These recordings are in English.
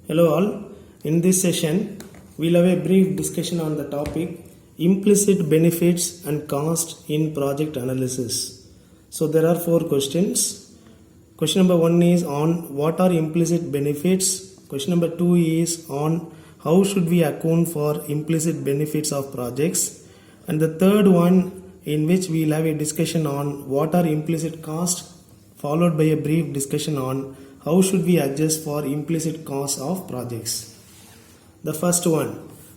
Hello all. In this session, we'll have a brief discussion on the topic implicit benefits and cost in project analysis. So there are 4 questions. Question number 1 is on what are implicit benefits. Question number 2 is on how should we account for implicit benefits of projects. And the third one in which we'll have a discussion on what are implicit cost, followed by a brief discussion on how should we adjust for implicit costs of projects. The first one,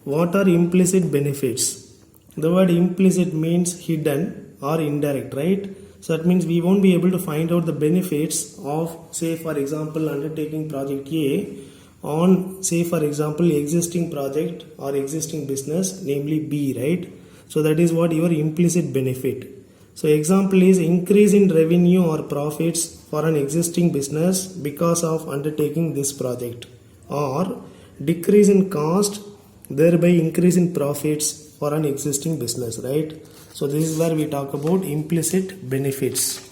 what are implicit benefits? The word implicit means hidden or indirect, right? So that means we won't be able to find out the benefits of, say for example, undertaking project A on, say for example, existing project or existing business, namely B, right? So that is what your implicit benefit. So example is increase in revenue or profits for an existing business because of undertaking this project, or decrease in cost, thereby increase in profits for an existing business, right? So this is where we talk about implicit benefits.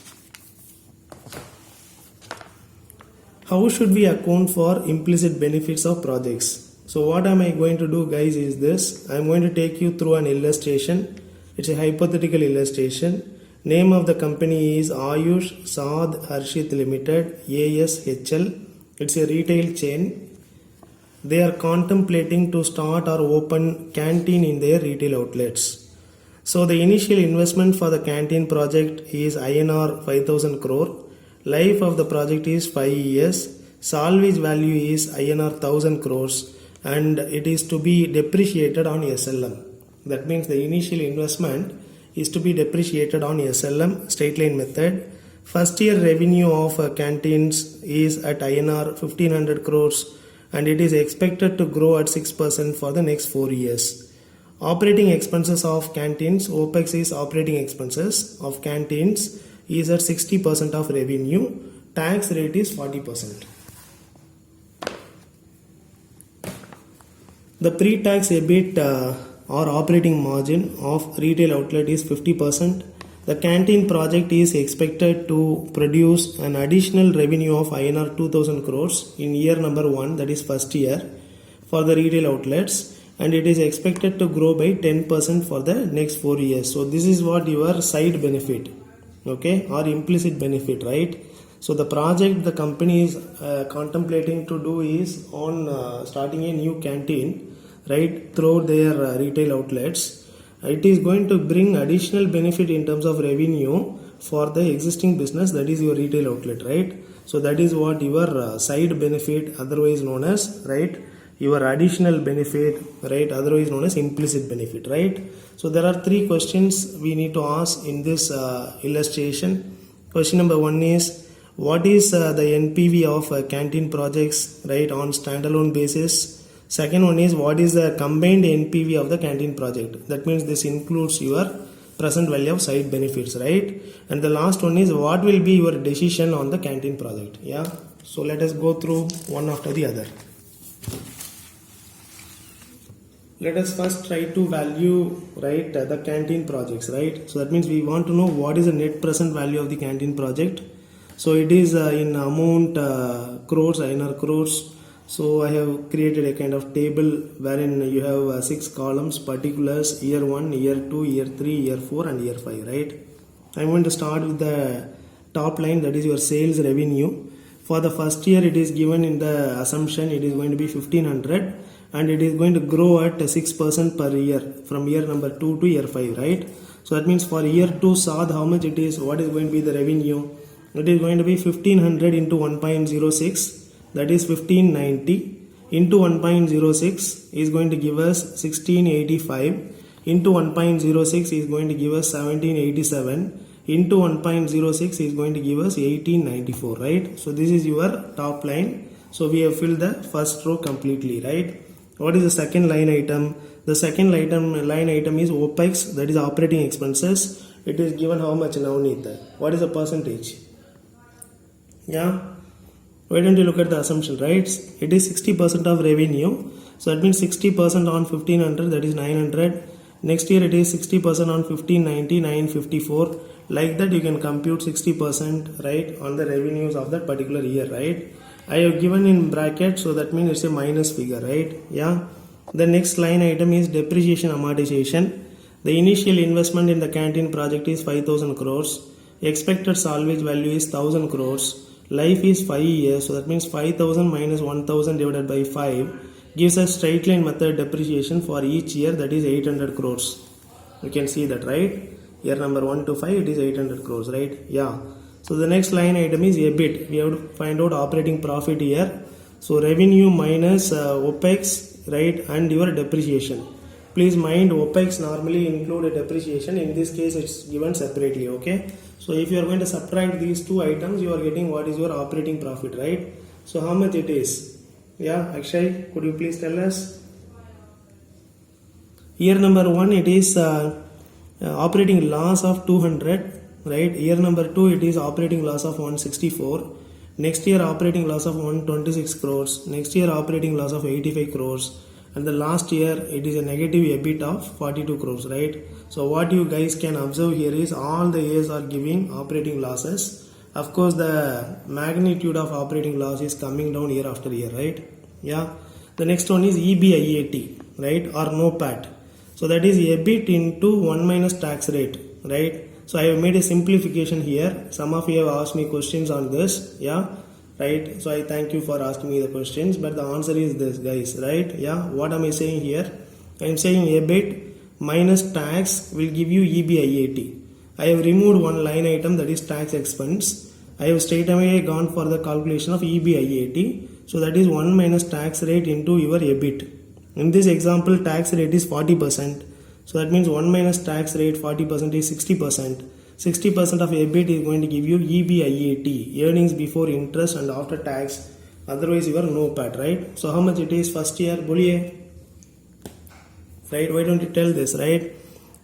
How should we account for implicit benefits of projects? So what am I going to do, guys, is this. I am going to take you through an illustration. It's a hypothetical illustration. Name of the company is Ayush Saad Harshit Limited, ASHL. It's a retail chain. They are contemplating to start or open canteen in their retail outlets. So the initial investment for the canteen project is INR 5,000 crore. Life of the project is 5 years. Salvage value is INR 1,000 crores and it is to be depreciated on SLM. That means the initial investment is to be depreciated on SLM, straight line method. First year revenue of canteens is at INR 1500 crores and it is expected to grow at 6% for the next 4 years. Operating expenses of canteens, OPEX is operating expenses of canteens, is at 60% of revenue. Tax rate is 40%. The pre-tax EBIT or operating margin of retail outlet is 50%. The canteen project is expected to produce an additional revenue of INR 2000 crores in year number 1, that is first year, for the retail outlets, and it is expected to grow by 10% for the next 4 years. So this is what your side benefit, okay, or implicit benefit, right? So the project the company is contemplating to do is on starting a new canteen, right, through their retail outlets. It is going to bring additional benefit in terms of revenue for the existing business, that is your retail outlet, right? So that is what your side benefit, otherwise known as, right, your additional benefit, right, otherwise known as implicit benefit, right? So there are 3 questions we need to ask in this illustration. Question number 1 is what is the NPV of canteen projects, right, on standalone basis? Second one is what is the combined NPV of the canteen project? That means this includes your present value of side benefits, right? And the last one is what will be your decision on the canteen project? Yeah. So let us go through one after the other. Let us first try to value, right, the canteen projects, right? So that means we want to know what is the net present value of the canteen project. So it is in amount crores, INR crores. So I have created a kind of table wherein you have 6 columns, particulars, year 1, year 2, year 3, year 4 and year 5, right? I'm going to start with the top line, that is your sales revenue. For the first year it is given in the assumption it is going to be 1500 and it is going to grow at 6% per year from year number 2 to year 5, right? So that means for year 2 Saad, how much it is, what is going to be the revenue? It is going to be 1500 into 1.06, that is 1590 into 1.06 is going to give us 1685 into 1.06 is going to give us 1787 into 1.06 is going to give us 1894, right? So this is your top line. So we have filled the first row completely, right? What is the second line item? The second line item is OPEX, that is operating expenses. It is given how much now, Neetha? What is the percentage? Yeah. Why don't you look at the assumption, right? It is 60% of revenue. So that means 60% on 1500, that is 900. Next year it is 60% on 1590, 954. Like that you can compute 60%, right, on the revenues of that particular year, right? I have given in bracket, so that means it's a minus figure, right? Yeah. The next line item is depreciation amortization. The initial investment in the canteen project is 5,000 crores. Expected salvage value is 1,000 crores. Life is 5 years, so that means 5,000 minus 1,000 divided by 5 gives us straight line method depreciation for each year, that is 800 crores. You can see that, right? Year number 1 to 5, it is 800 crores, right? Yeah. So the next line item is EBIT. We have to find out operating profit here. So revenue minus OPEX, right, and your depreciation. Please mind, OPEX normally include a depreciation. In this case, it's given separately, okay? So if you are going to subtract these two items, you are getting what is your operating profit, right? So how much it is? Yeah, Akshay, could you please tell us? Year number 1, it is operating loss of 200, right? Year number 2, it is operating loss of 164. Next year operating loss of 126 crores. Next year operating loss of 85 crores. And the last year it is a negative EBIT of 42 crores, right? So what you guys can observe here is all the years are giving operating losses. Of course, the magnitude of operating loss is coming down year after year, right? Yeah. The next one is EBIAT, right? Or no PAT. So that is EBIT into 1 minus tax rate, right? So I have made a simplification here. Some of you have asked me questions on this, yeah, right? So I thank you for asking me the questions, but the answer is this, guys, right? Yeah. What am I saying here? I am saying EBIT minus tax will give you EBIAT. I have removed one line item, that is tax expense. I have straight away gone for the calculation of EBIAT. So that is 1 minus tax rate into your EBIT. In this example, tax rate is 40%. So that means 1 minus tax rate 40% is 60%. 60% of EBIT is going to give you EBIAT, earnings before interest and after tax. Otherwise, you are no PAT, right? So how much it is first year? Boliye. Right? Why don't you tell this, right?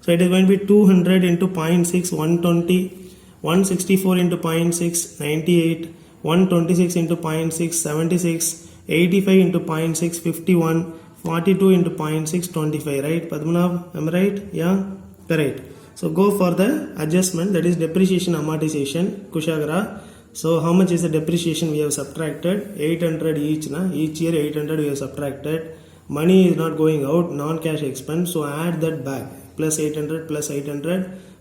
So it is going to be 200 into 0.6, 120, 164 into 0.6, 98, 126 into 0.6, 76, 85 into 0.6, 51, 42 into 0.6, 25, right? Padmanabh, am I right? Yeah, correct. So go for the adjustment, that is depreciation amortization, Kushagra. So how much is the depreciation we have subtracted? 800 each, each year 800 we have subtracted. Money is not going out, non-cash expense, so add that back, plus 800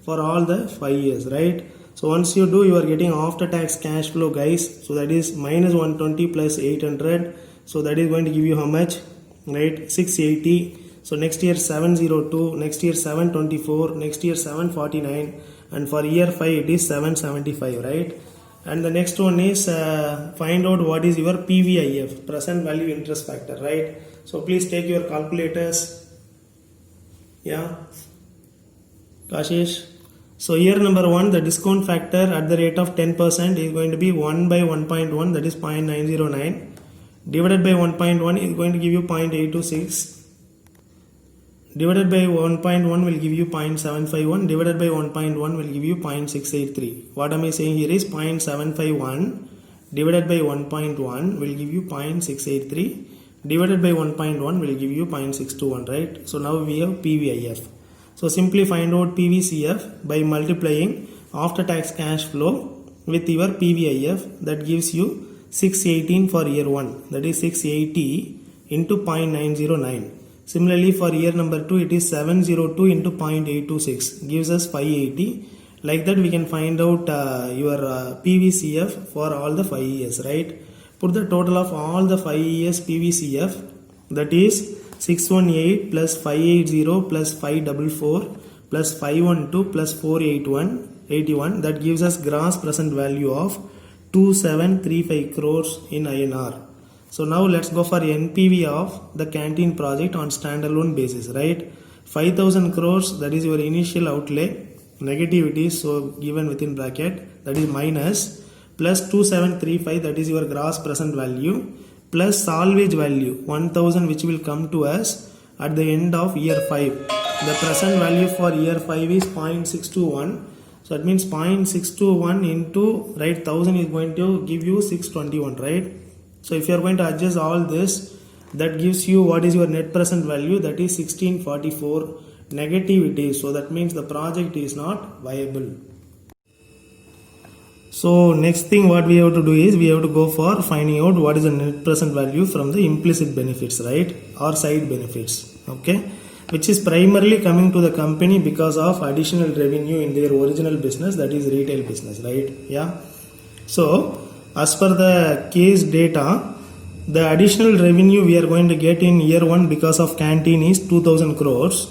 for all the 5 years, right? So once you do, you are getting after tax cash flow, guys. So that is minus 120 plus 800. So that is going to give you how much? Right, 680. So next year 702, next year 724, next year 749, and for year 5 it is 775, right? And the next one is find out what is your PVIF, present value interest factor, right? So please take your calculators. Yeah, Kashish. So year number 1, the discount factor at the rate of 10% is going to be 1 by 1.1, that is 0.909. Divided by 1.1 is going to give you 0.826. Divided by 1.1 will give you 0.751. Divided by 1.1 will give you 0.683. What am I saying here is 0.751 divided by 1.1 will give you 0.683. Divided by 1.1 will give you 0.621, right? So now we have PVIF. So simply find out PVCF by multiplying after tax cash flow with your PVIF. That gives you 618 for year 1, that is 680 into 0.909. Similarly for year number 2, it is 702 into 0.826, gives us 580. Like that we can find out your PVCF for all the 5 years, right? Put the total of all the 5 years PVCF, that is 618 plus 580 plus 544 plus 512 plus 481, that gives us gross present value of 2735 crores in INR. So now let's go for NPV of the canteen project on standalone basis, right? 5000 crores, that is your initial outlay. Negativity is so given within bracket, that is minus, plus 2735, that is your gross present value, plus salvage value 1000, which will come to us at the end of year 5. The present value for year 5 is 0.621. So that means 0.621 into, right, 1000 is going to give you 621, right? So if you are going to adjust all this, that gives you what is your net present value, that is 1644. Negativity, so that means the project is not viable. So next thing what we have to do is we have to go for finding out what is the net present value from the implicit benefits, right, or side benefits, okay, which is primarily coming to the company because of additional revenue in their original business, that is retail business, right? Yeah. So as per the case data, the additional revenue we are going to get in year 1 because of canteen is 2000 crores,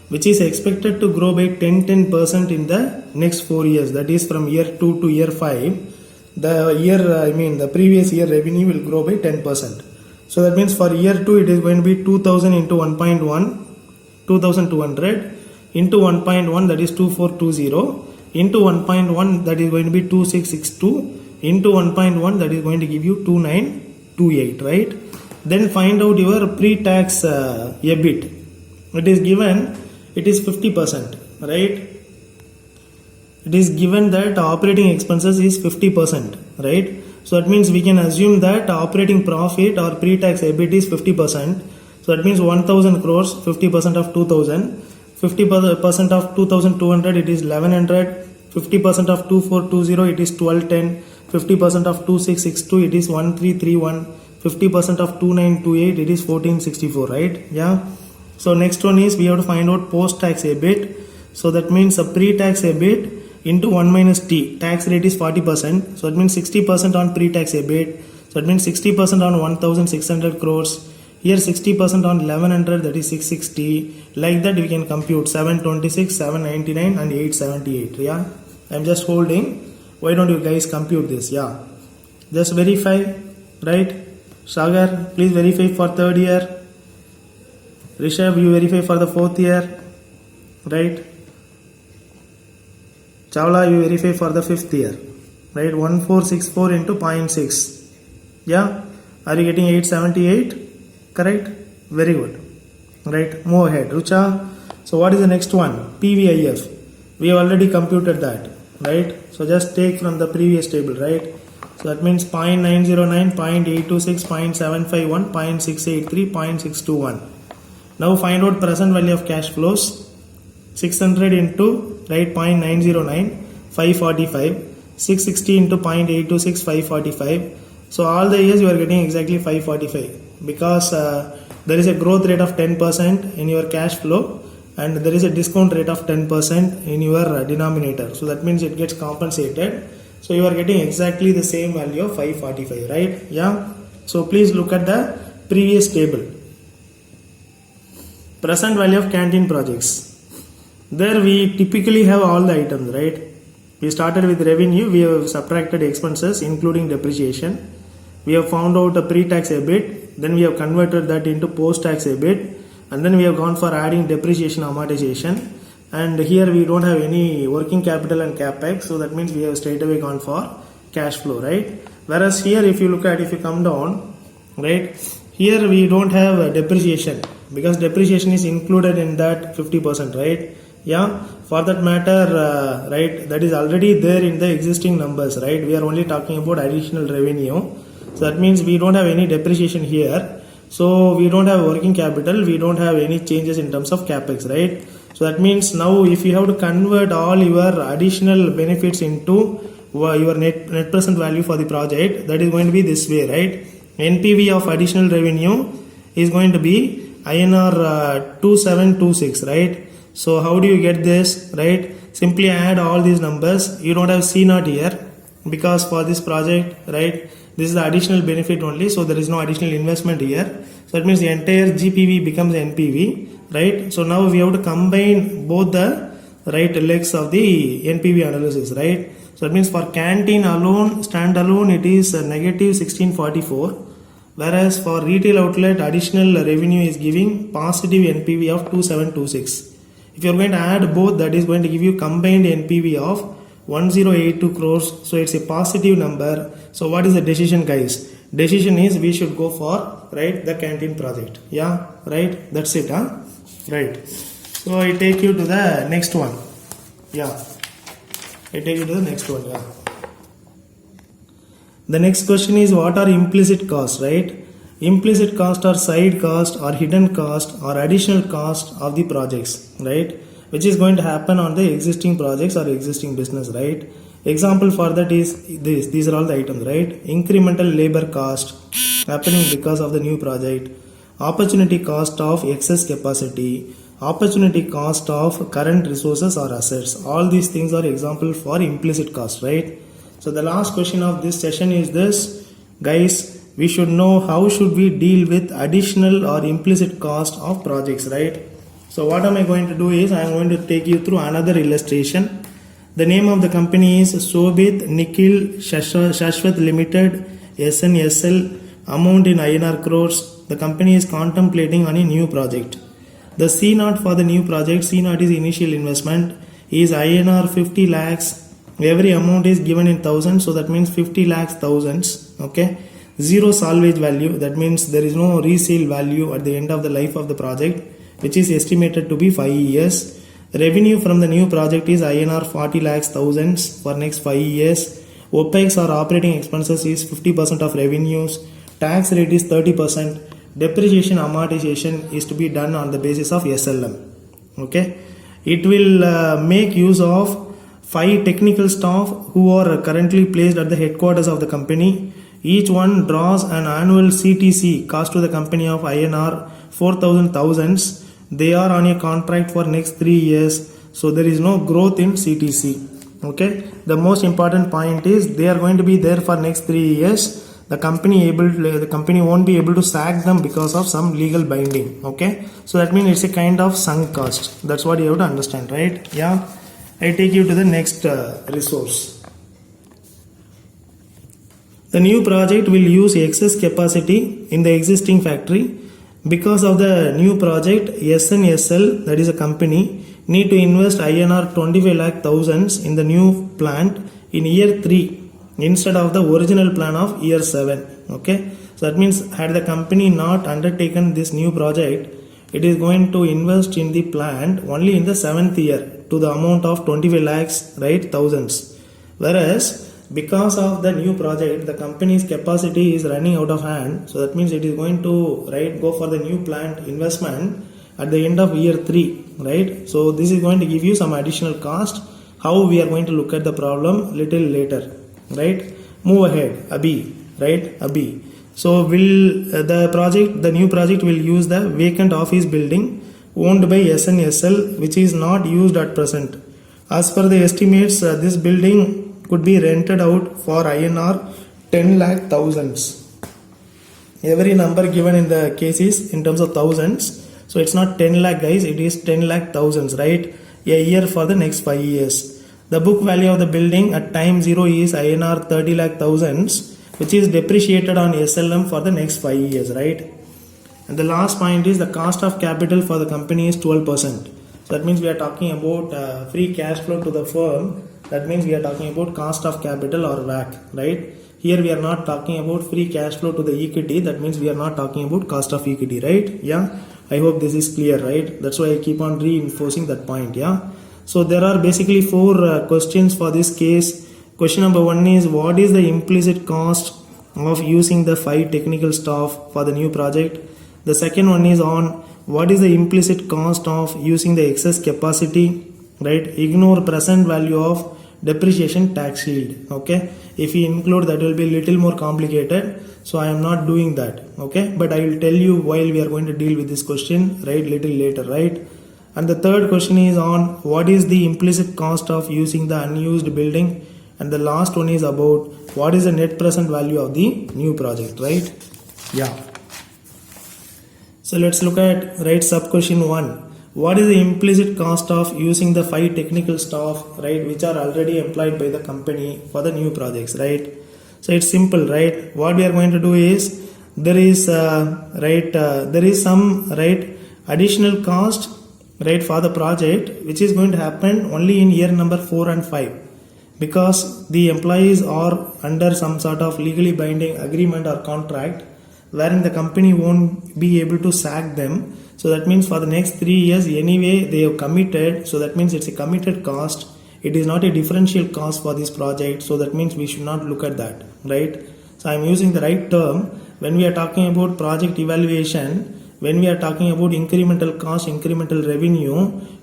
which is expected to grow by 10% in the next 4 years, that is from year 2 to year 5. The previous year revenue will grow by 10%. So that means for year 2 it is going to be 2000 into 1.1, 2200 into 1.1, that is 2420, into 1.1, that is going to be 2662, into 1.1, that is going to give you 2928, right? Then find out your pre-tax EBIT. It is given, it is 50%, right? It is given that operating expenses is 50%, right? So that means we can assume that operating profit or pre-tax EBIT is 50%. So that means 1000 crores, 50% of 2000, 50% of 2200, it is 1100, 50% of 2420, it is 1210, 50% of 2662, it is 1331, 50% of 2928, it is 1464, right? Yeah. So next one is we have to find out post-tax EBIT. So that means a pre-tax EBIT into 1 minus T. Tax rate is 40%. So that means 60% on pre-tax EBIT. So that means 60% on 1600 crores. Here 60% on 1100, that is 660. Like that we can compute 726, 799 and 878. Yeah. I'm just holding. Why don't you guys compute this? Yeah. Just verify. Right. Sagar, please verify for 3rd year. Rishabh, you verify for the 4th year, right? Chawla, you verify for the 5th year, right? 1464 into 0.6. Yeah? Are you getting 878? Correct? Very good. Right? Move ahead. Rucha, so what is the next one? PVIF. We have already computed that, right? So just take from the previous table, right? So that means 0.909, 0.826, 0.751, 0.683, 0.621. Now find out present value of cash flows. 600 into, right, 0.909, 545. 660 into 0.826, 545. So all the years you are getting exactly 545 because there is a growth rate of 10% in your cash flow and there is a discount rate of 10% in your denominator. So that means it gets compensated. So you are getting exactly the same value of 545, right? Yeah. So please look at the previous table. Present value of canteen projects. There we typically have all the items, right? We started with revenue, we have subtracted expenses including depreciation. We have found out a pre-tax EBIT, then we have converted that into post-tax EBIT, and then we have gone for adding depreciation amortization. And here we don't have any working capital and capex, so that means we have straight away gone for cash flow, right? Whereas here if you come down, right, here we don't have depreciation because depreciation is included in that 50%, right? Yeah, for that matter, right, that is already there in the existing numbers, right? We are only talking about additional revenue. So that means we don't have any depreciation here. So we don't have working capital, we don't have any changes in terms of capex, right? So that means now if you have to convert all your additional benefits into your net present value for the project, that is going to be this way, right? NPV of additional revenue is going to be INR 2726, right? So how do you get this, right? Simply add all these numbers. You don't have C0 here because for this project, right, this is the additional benefit only, so there is no additional investment here. So that means the entire GPV becomes NPV, right? So now we have to combine both the right legs of the NPV analysis, right? So that means for canteen alone, standalone, it is negative 1644, whereas for retail outlet, additional revenue is giving positive NPV of 2726. If you are going to add both, that is going to give you combined NPV of 1082 crores. So it's a positive number. So what is the decision, guys? Decision is we should go for, right, the canteen project. Yeah, right, that's it, huh? Right. So I take you to the next one. Yeah, I take you to the next one. Yeah. The next question is what are implicit costs, right? Implicit cost or side cost or hidden cost or additional cost of the projects, right? which is going to happen on the existing projects or existing business, right? Example for that is this. These are all the items, right? Incremental labor cost happening because of the new project, opportunity cost of excess capacity, opportunity cost of current resources or assets. All these things are example for implicit cost, right? So the last question of this session is this, guys. We should know how should we deal with additional or implicit cost of projects, right? So what am I going to do is I am going to take you through another illustration. The name of the company is Shobhit Nikhil Shashwat Limited, SNSL, amount in INR crores. The company is contemplating on a new project. The C0 for the new project, C0 is initial investment, is INR 50 lakhs. Every amount is given in thousands, so that means 50 lakhs thousands, okay? Zero salvage value, that means there is no resale value at the end of the life of the project, which is estimated to be 5 years. Revenue from the new project is INR 40 lakhs thousands for next 5 years. OPEX or operating expenses is 50% of revenues. Tax rate is 30%. Depreciation amortization is to be done on the basis of SLM. Okay, it will make use of 5 technical staff who are currently placed at the headquarters of the company. Each one draws an annual CTC cost to the company of INR 4,000 thousands. They are on a contract for next 3 years, so there is no growth in CTC. Okay, the most important point is they are going to be there for next 3 years. The company won't be able to sack them because of some legal binding. Okay, so that means it's a kind of sunk cost. That's what you have to understand, right? Yeah, I take you to the next resource. The new project will use excess capacity in the existing factory. Because of the new project, SNSL, that is a company, need to invest INR 25 lakh thousands in the new plant in year 3 instead of the original plan of year 7. Okay, so that means had the company not undertaken this new project, it is going to invest in the plant only in the 7th year to the amount of 25 lakhs, right, thousands. Whereas because of the new project, the company's capacity is running out of hand, so that means it is going to, right, go for the new plant investment at the end of year 3, right? So this is going to give you some additional cost. How we are going to look at the problem little later, right? Move ahead, Abhi, right? Abhi. So will the new project will use the vacant office building owned by SNSL, which is not used at present. As per the estimates, this building could be rented out for INR 10 lakh thousands. Every number given in the case is in terms of thousands. So it's not 10 lakh, guys, it is 10 lakh thousands, right? A year for the next 5 years. The book value of the building at time 0 is INR 30 lakh thousands, which is depreciated on SLM for the next 5 years, right? And the last point is the cost of capital for the company is 12%. So that means we are talking about free cash flow to the firm. That means we are talking about cost of capital or WACC, right? Here we are not talking about free cash flow to the equity. That means we are not talking about cost of equity, right? Yeah, I hope this is clear, right? That's why I keep on reinforcing that point. Yeah, so there are basically 4 questions for this case. Question number 1 is, what is the implicit cost of using the 5 technical staff for the new project? The second one is on what is the implicit cost of using the excess capacity, right? Ignore present value of depreciation tax shield. Okay, if we include that will be a little more complicated, so I am not doing that. Okay, but I will tell you while we are going to deal with this question, right, little later, right? And the third question is on what is the implicit cost of using the unused building, and the last one is about what is the net present value of the new project, right? Yeah, so let's look at, right, sub question 1. What is the implicit cost of using the 5 technical staff, right, which are already employed by the company for the new projects, right? So it's simple, right? What we are going to do is there is some, right, additional cost, right, for the project, which is going to happen only in year number 4 and 5, because the employees are under some sort of legally binding agreement or contract wherein the company won't be able to sack them. So that means for the next 3 years anyway they have committed, so that means it's a committed cost. It is not a differential cost for this project, so that means we should not look at that, right? So I am using the right term. When we are talking about project evaluation, when we are talking about incremental cost, incremental revenue,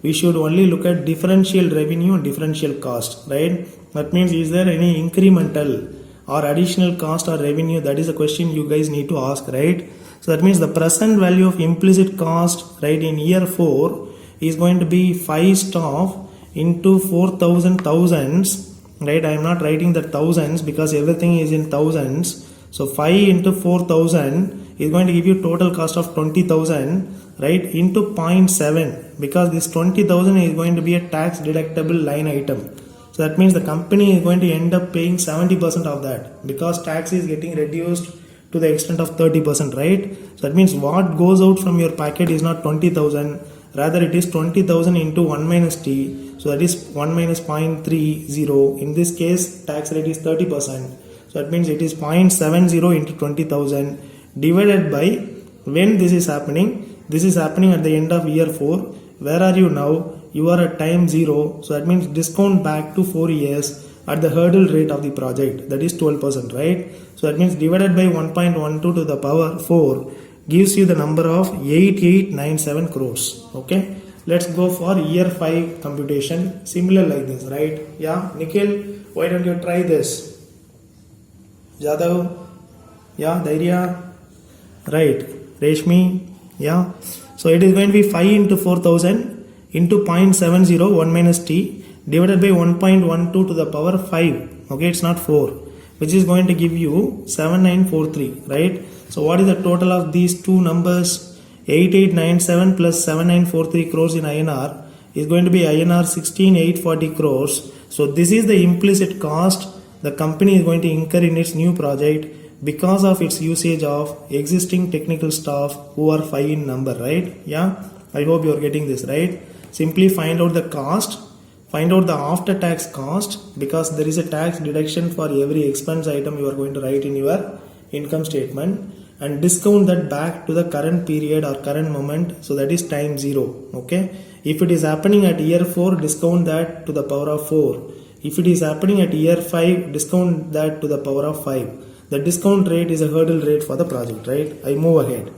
we should only look at differential revenue and differential cost, right? That means, is there any incremental or additional cost or revenue? That is a question you guys need to ask, right? So that means the present value of implicit cost, right, in year 4 is going to be 5 staff into 4,000 thousands, right? I am not writing the thousands because everything is in thousands. So 5 into 4,000 is going to give you total cost of 20,000, right, into 0.7, because this 20,000 is going to be a tax deductible line item. So that means the company is going to end up paying 70% of that because tax is getting reduced to the extent of 30%, right? So that means what goes out from your packet is not 20,000, rather it is 20,000 into 1 minus t. So that is 1 minus 0.30. In this case, tax rate is 30%. So that means it is 0.70 into 20,000 divided by when this is happening. This is happening at the end of year 4. Where are you now? You are at time 0. So that means discount back to 4 years at the hurdle rate of the project, that is 12%, right? So that means divided by 1.12 to the power 4 gives you the number of 8897 crores. Okay, let's go for year 5 computation, similar like this, right? Yeah, Nikhil, why don't you try this? Jadav, yeah, Dairya, right? Reshmi, yeah. So it is going to be 5 into 4,000 into 0.70, 1 minus t, divided by 1.12 to the power 5. Okay, it's not 4, which is going to give you 7943, right? So what is the total of these two numbers? 8897 plus 7943 crores in INR is going to be INR 16840 crores. So this is the implicit cost the company is going to incur in its new project because of its usage of existing technical staff who are 5 in number, right? Yeah, I hope you are getting this, right? Simply find out the cost, find out the after tax cost, because there is a tax deduction for every expense item you are going to write in your income statement, and discount that back to the current period or current moment. So that is time 0. Okay, if it is happening at year 4, discount that to the power of 4. If it is happening at year 5, discount that to the power of 5. The discount rate is a hurdle rate for the project, right? I move ahead.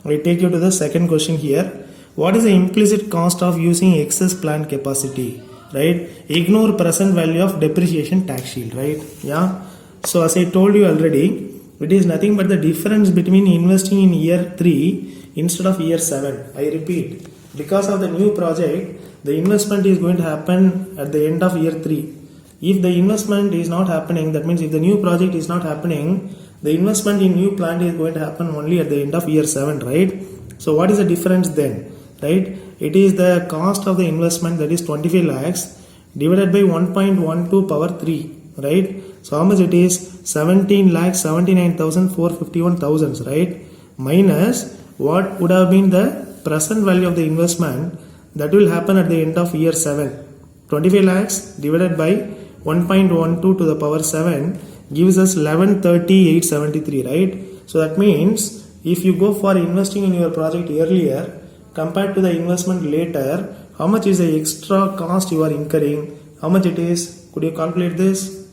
I take you to the second question here. What is the implicit cost of using excess plant capacity, right? Ignore present value of depreciation tax shield, right? Yeah. So as I told you already, it is nothing but the difference between investing in year 3 instead of year 7. I repeat, because of the new project, the investment is going to happen at the end of year 3. If the investment is not happening, that means if the new project is not happening, the investment in new plant is going to happen only at the end of year 7, right? So what is the difference then, right? It is the cost of the investment, that is 25 lakhs divided by 1.12 power 3, right? So how much it is? 17 lakhs 79,451 thousands, right? Minus what would have been the present value of the investment that will happen at the end of year 7. 25 lakhs divided by 1.12 to the power 7 gives us 1130,873, right? So that means if you go for investing in your project earlier compared to the investment later, how much is the extra cost you are incurring? How much it is? Could you calculate this?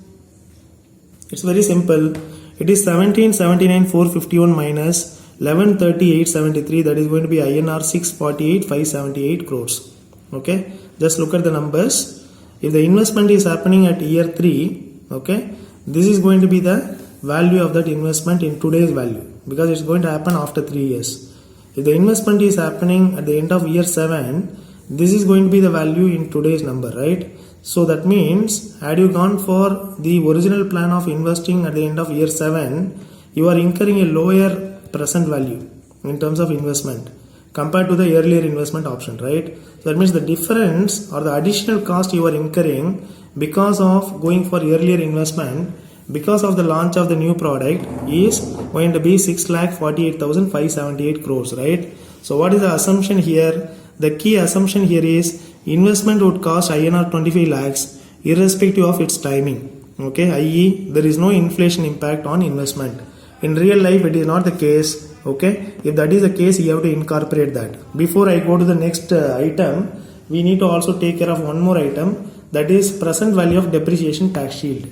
It's very simple. It is 1779,451 minus 1130,873, that is going to be INR 648,578 crores. Okay, just look at the numbers. If the investment is happening at year 3, okay, this is going to be the value of that investment in today's value, because it's going to happen after 3 years. If the investment is happening at the end of year 7, this is going to be the value in today's number, right? So that means had you gone for the original plan of investing at the end of year 7, you are incurring a lower present value in terms of investment compared to the earlier investment option, right? So that means the difference or the additional cost you are incurring because of going for earlier investment, because of the launch of the new product, is going to be 6,48,578 crores, right? So what is the assumption here? The key assumption here is investment would cost INR 25 lakhs irrespective of its timing, okay, i.e. there is no inflation impact on investment. In real life it is not the case, okay. If that is the case, you have to incorporate that. Before I go to the next item, we need to also take care of one more item, that is present value of depreciation tax shield,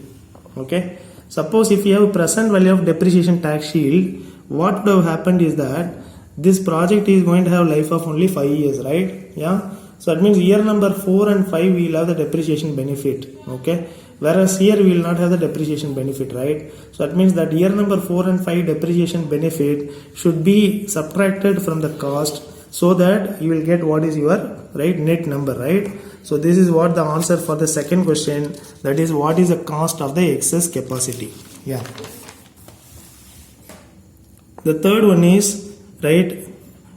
okay. Suppose if you have present value of depreciation tax shield, what would have happened is that this project is going to have life of only 5 years, right? Yeah. So that means year number 4 and 5 we will have the depreciation benefit, okay? Whereas here we will not have the depreciation benefit, right? So that means that year number 4 and 5 depreciation benefit should be subtracted from the cost, so that you will get what is your right net number, right? So this is what the answer for the second question, that is what is the cost of the excess capacity. Yeah. The third one is, right,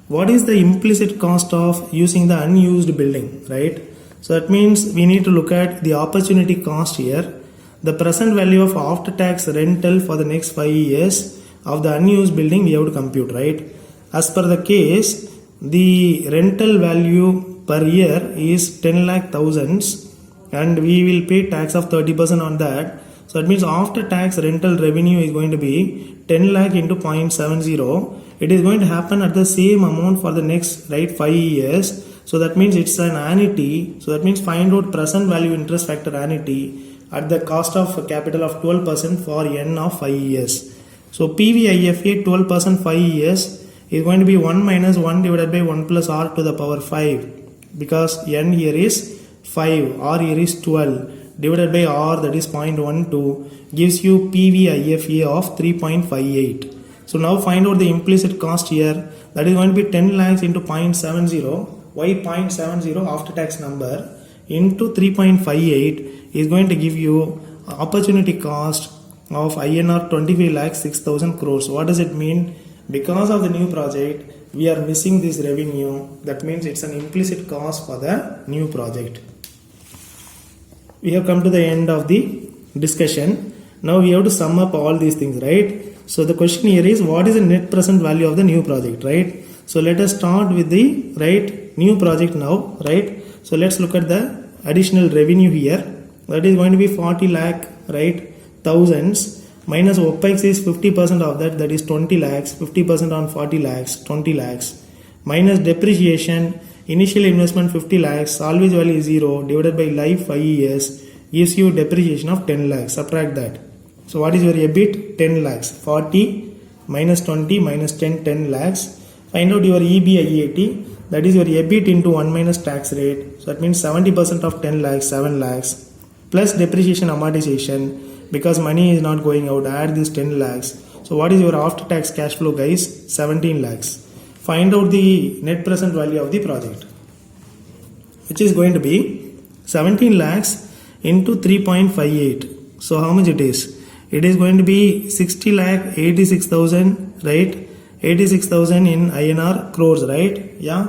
what is the implicit cost of using the unused building, right? So that means we need to look at the opportunity cost here. The present value of after tax rental for the next 5 years of the unused building we have to compute, right? As per the case, the rental value per year is 10 lakh thousands and we will pay tax of 30% on that. So that means after tax rental revenue is going to be 10 lakh into 0.70. It is going to happen at the same amount for the next, right, 5 years. So that means it's an annuity. So that means find out present value interest factor annuity at the cost of capital of 12% for n of 5 years. So PVIFA 12% 5 years is going to be 1 minus 1 divided by 1 plus r to the power 5, because n here is 5, r here is 12, divided by r, that is 0.12, gives you PVIFA of 3.58. So now find out the implicit cost here, that is going to be 10 lakhs into 0.70. Why 0.70 after tax number into 3.58 is going to give you opportunity cost of INR 25 lakhs 6,000 crores. What does it mean? Because of the new project we are missing this revenue. That means it's an implicit cost for the new project. We have come to the end of the discussion. Now we have to sum up all these things, right? So the question here is, what is the net present value of the new project, right? So let us start with the new project now, right? So let's look at the additional revenue here. That is going to be 40 lakh, right, thousands, minus OPEX is 50% of that, that is 20 lakhs, 50% on 40 lakhs, 20 lakhs, minus depreciation, initial investment 50 lakhs, salvage value is 0, divided by life 5 years, gives you depreciation of 10 lakhs. Subtract that. So what is your EBIT? 10 lakhs. 40 minus 20 minus 10, 10 lakhs. Find out your EBIT, that is your EBIT into 1 minus tax rate. So that means 70% of 10 lakhs, 7 lakhs, plus depreciation amortization, because money is not going out, add this 10 lakhs. So what is your after tax cash flow, guys? 17 lakhs. Find out the net present value of the project, which is going to be 17 lakhs into 3.58. So how much it is? It is going to be 60 lakh 86,000, right? 86,000 in INR crores, right? Yeah.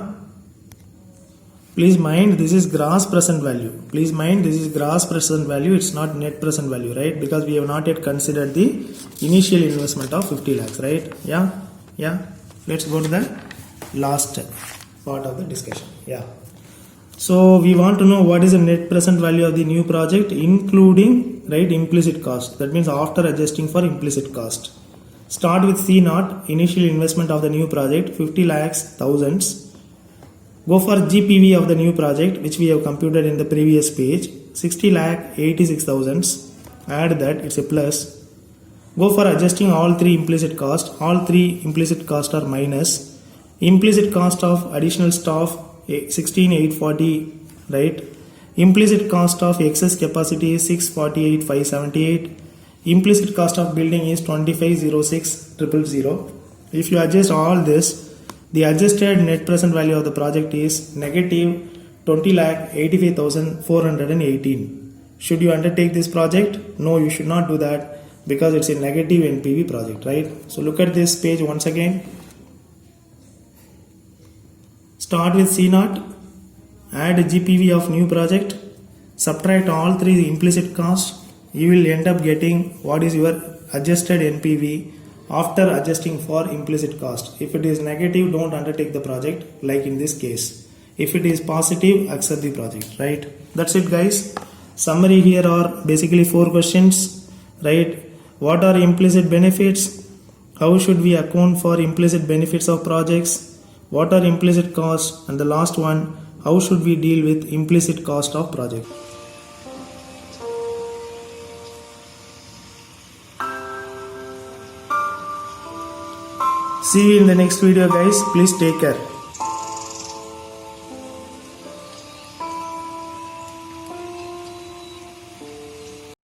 Please mind, this is gross present value. Please mind, this is gross present value. It's not net present value, right? Because we have not yet considered the initial investment of 50 lakhs, right? Yeah. Yeah. Let's go to the last part of the discussion. Yeah. So we want to know what is the net present value of the new project, including, right, implicit cost. That means after adjusting for implicit cost. Start with C0, initial investment of the new project, 50 lakhs thousands. Go for GPV of the new project, which we have computed in the previous page, 60 lakh 86,000. Add that, it's a plus. Go for adjusting all three implicit costs. All three implicit costs are minus. Implicit cost of additional staff 16,840, right? Implicit cost of excess capacity is 648,578. Implicit cost of building is 25,06,000. If you adjust all this, the adjusted net present value of the project is negative 20,85,418. Should you undertake this project? No, you should not do that, because it's a negative NPV project, right? So look at this page once again. Start with C0, add GPV of new project, subtract all three implicit costs. You will end up getting what is your adjusted NPV after adjusting for implicit cost. If it is negative, don't undertake the project, like in this case. If it is positive, accept the project, right? That's it, guys. Summary here are basically 4 questions, right? What are implicit benefits? How should we account for implicit benefits of projects? What are implicit costs? And the last one, how should we deal with implicit cost of project? See you in the next video, guys. Please take care.